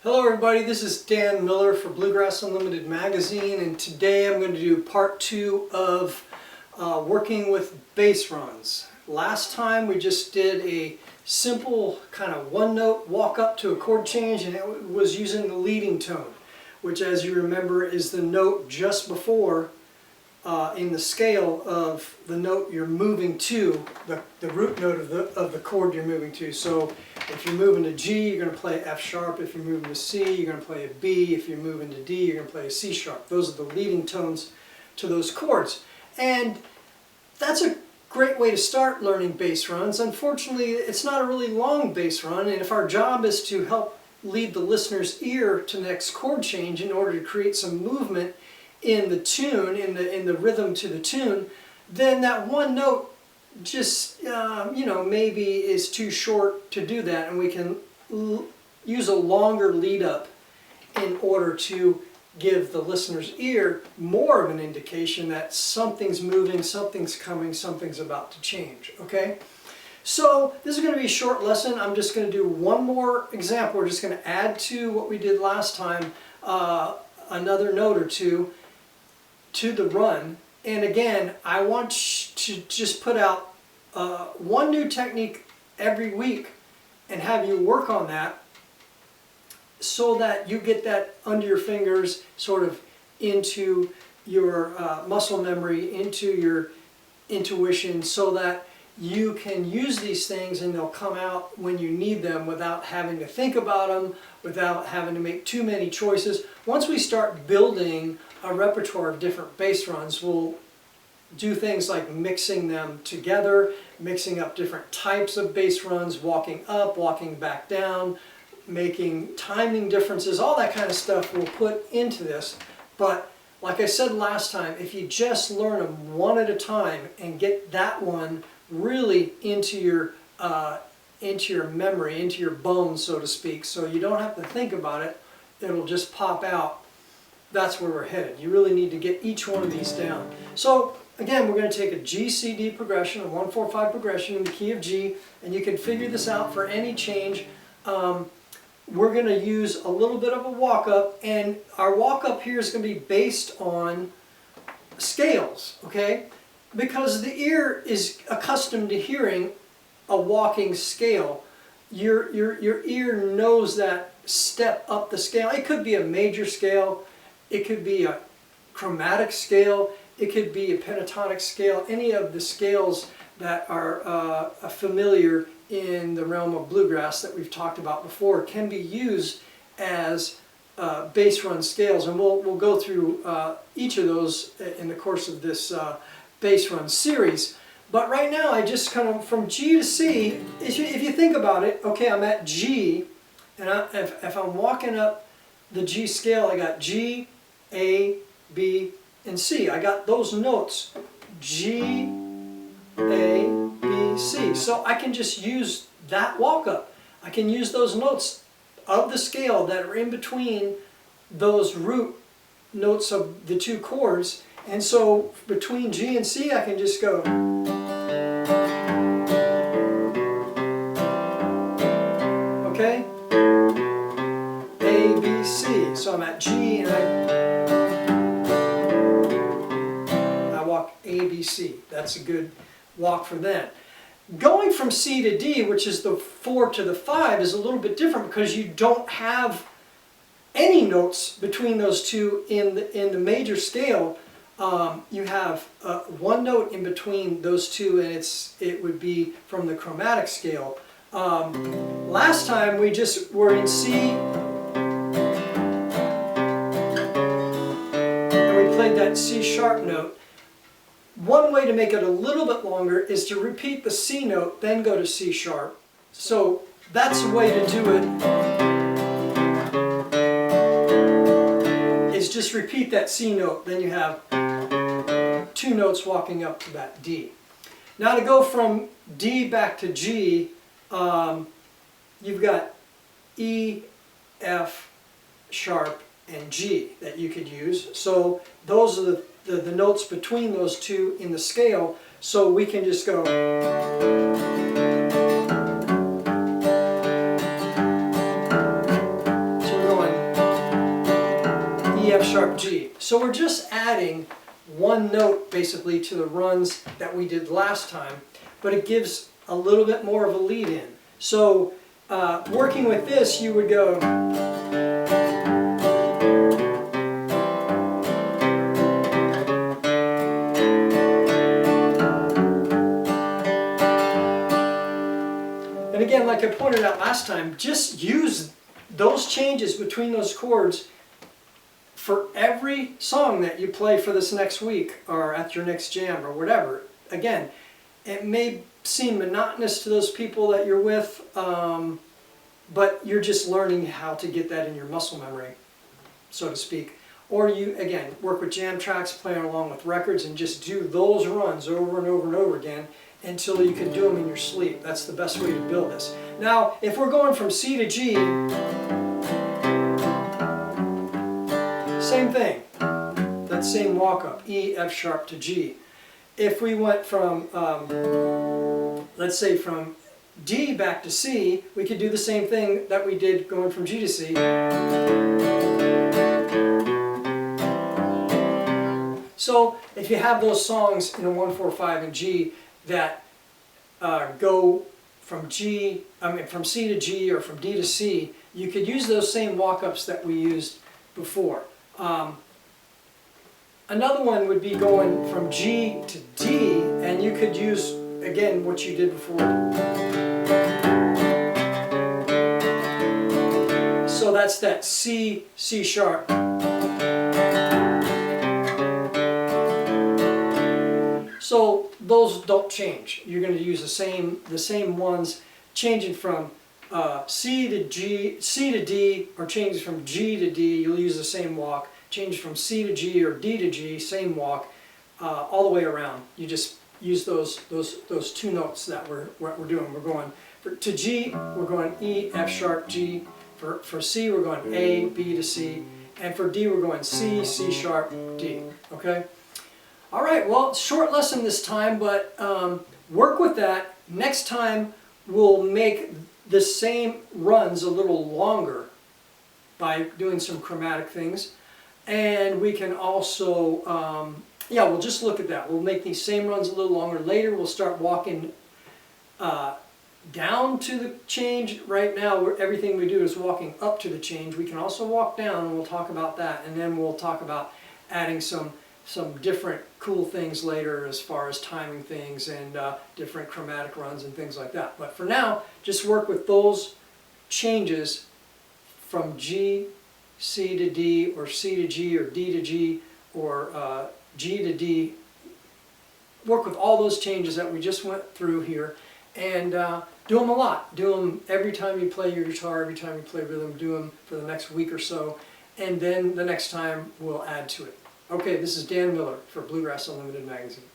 Hello everybody, this is Dan Miller for Bluegrass Unlimited magazine, and today I'm going to do part 2 of working with bass runs. Last time we just did a simple kind of one note walk up to a chord change, and it was using the leading tone, which as you remember is the note just before in the scale of the note you're moving to, the root note of the chord you're moving to. So if you're moving to G, you're going to play F sharp. If you're moving to C, you're going to play a B. If you're moving to D, you're going to play a C sharp. Those are the leading tones to those chords. And that's a great way to start learning bass runs. Unfortunately, it's not a really long bass run, and if our job is to help lead the listener's ear to the next chord change in order to create some movement in the tune, in the rhythm to the tune, then that one note just maybe is too short to do that, and we can use a longer lead up in order to give the listener's ear more of an indication that something's moving, something's coming, something's about to change. Okay, so this is going to be a short lesson. I'm just going to do one more example. We're just going to add to what we did last time, another note or two to the run. And again, I want to just put out one new technique every week and have you work on that so that you get that under your fingers, sort of into your muscle memory, into your intuition, so that you can use these things and they'll come out when you need them without having to think about them, without having to make too many choices. Once we start building a repertoire of different bass runs, we'll do things like mixing them together, mixing up different types of bass runs, walking up, walking back down, making timing differences, all that kind of stuff we'll put into this. But like I said last time, if you just learn them one at a time and get that one really into your memory, into your bones, so to speak, so you don't have to think about it, it'll just pop out. That's where we're headed. You really need to get each one of these down. So again, we're going to take a G-C-D progression, a 1-4-5 progression in the key of G, and you can figure this out for any change. We're going to use a little bit of a walk-up, and our walk-up here is going to be based on scales, okay? Because the ear is accustomed to hearing a walking scale. Your ear knows that step up the scale. It could be a major scale, it could be a chromatic scale, it could be a pentatonic scale. Any of the scales that are familiar in the realm of bluegrass that we've talked about before can be used as bass run scales, and we'll go through each of those in the course of this bass run series. But right now I just kind of, from G to C, if you think about it, okay, I'm at G, and if I'm walking up the G scale, I got G, A, B, and C. I got those notes, G, A, B, C. So I can just use that walk up. I can use those notes of the scale that are in between those root notes of the two chords. And so between G and C, I can just go. Okay? A, B, C. So I'm at G and I walk A, B, C. That's a good walk for that. Going from C to D, which is the 4 to the 5, is a little bit different because you don't have any notes between those two in the major scale. You have one note in between those two, and it would be from the chromatic scale. Last time we just were in C, and we played that C sharp note. One way to make it a little bit longer is to repeat the C note, then go to C sharp. So that's a way to do it, is just repeat that C note, then you have two notes walking up to that D. Now to go from D back to G, you've got E, F sharp, and G that you could use. So those are the notes between those two in the scale, so we can just go. So we're F sharp, G. So we're just adding one note basically to the runs that we did last time, but it gives a little bit more of a lead in. So working with this, you would go, and again, like I pointed out last time, just use those changes between those chords for every song that you play for this next week or at your next jam or whatever. Again, it may seem monotonous to those people that you're with, but you're just learning how to get that in your muscle memory, so to speak. Or you, again, work with jam tracks, playing along with records, and just do those runs over and over and over again until you can do them in your sleep. That's the best way to build this. Now, if we're going from C to G, same thing, that same walk up, E, F sharp to G. If we went from, let's say from D back to C, we could do the same thing that we did going from G to C. So if you have those songs in a 1, 4, 5 and G that go from C to G or from D to C, you could use those same walk-ups that we used before. Another one would be going from G to D, and you could use, again, what you did before. So that's that C, C sharp. So those don't change. You're going to use the same ones, changing from C to G, C to D, or change from G to D. You'll use the same walk. Change from C to G or D to G, same walk, all the way around. You just use those two notes that we're doing. We're going to G, we're going E, F sharp, G. For C, we're going A, B to C, and for D, we're going C, C sharp, D. Okay. All right, well, short lesson this time, but work with that. Next time, we'll make the same runs a little longer by doing some chromatic things. And we can also, yeah, we'll just look at that. We'll make these same runs a little longer. Later, we'll start walking down to the change. Right now, everything we do is walking up to the change. We can also walk down, and we'll talk about that. And then we'll talk about adding some different cool things later as far as timing things and different chromatic runs and things like that. But for now, just work with those changes from G, C to D, or C to G, or D to G, or G to D. Work with all those changes that we just went through here, and do them a lot. Do them every time you play your guitar, every time you play rhythm. Do them for the next week or so, and then the next time we'll add to it. Okay, this is Dan Miller for Bluegrass Unlimited magazine.